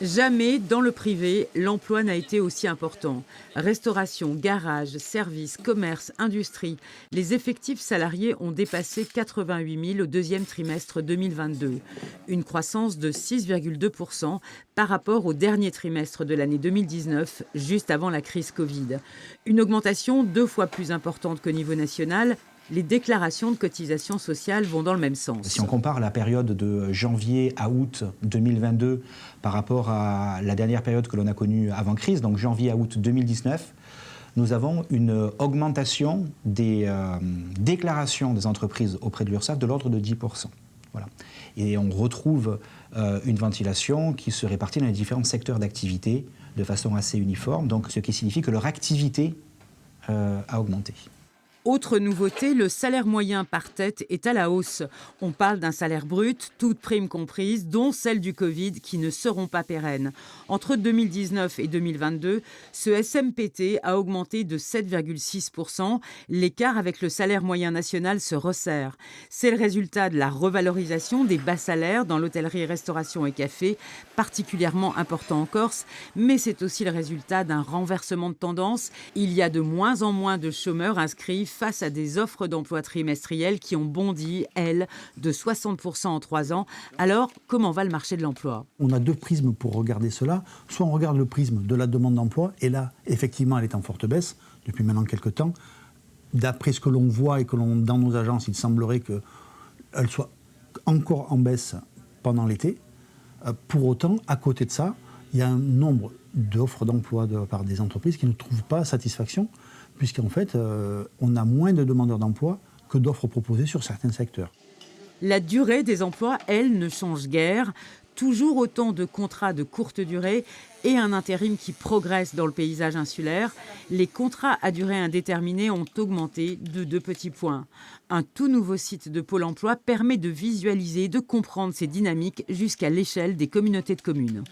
Jamais dans le privé, l'emploi n'a été aussi important. Restauration, garage, services, commerce, industrie. Les effectifs salariés ont dépassé 88 000 au deuxième trimestre 2022. Une croissance de 6,2% par rapport au dernier trimestre de l'année 2019, juste avant la crise Covid. Une augmentation 2 fois plus importante qu'au niveau national. Les déclarations de cotisations sociales vont dans le même Si sens. on compare la période de janvier à août 2022 par rapport à la dernière période que l'on a connue avant crise, donc janvier à août 2019, nous avons une augmentation des déclarations des entreprises auprès de l'URSSAF de l'ordre de 10%. Voilà. Et on retrouve une ventilation qui se répartit dans les différents secteurs d'activité de façon assez uniforme, donc ce qui signifie que leur activité a augmenté. Autre nouveauté, le salaire moyen par tête est à la hausse. On parle d'un salaire brut, toutes primes comprises, dont celle du Covid, qui ne seront pas pérennes. Entre 2019 et 2022, ce SMPT a augmenté de 7,6%. L'écart avec le salaire moyen national se resserre. C'est le résultat de la revalorisation des bas salaires dans l'hôtellerie, restauration et café, particulièrement important en Corse, mais c'est aussi le résultat d'un renversement de tendance. Il y a de moins en moins de chômeurs inscrits face à des offres d'emploi trimestrielles qui ont bondi, elles, de 60% en 3 ans. Alors, comment va le marché de l'emploi ? On a deux prismes pour regarder cela. Soit on regarde le prisme de la demande d'emploi, et là, effectivement, elle est en forte baisse depuis maintenant quelques temps. D'après ce que l'on voit et que l'on dans nos agences, il semblerait qu'elle soit encore en baisse pendant l'été. Pour autant, à côté de ça, il y a un nombre d'offres d'emploi de la part des entreprises qui ne trouvent pas satisfaction, puisqu'en fait, on a moins de demandeurs d'emploi que d'offres proposées sur certains secteurs. La durée des emplois, elle, ne change guère. Toujours autant de contrats de courte durée et un intérim qui progresse dans le paysage insulaire. Les contrats à durée indéterminée ont augmenté de 2 petits points. Un tout nouveau site de Pôle emploi permet de visualiser, de comprendre ces dynamiques jusqu'à l'échelle des communautés de communes.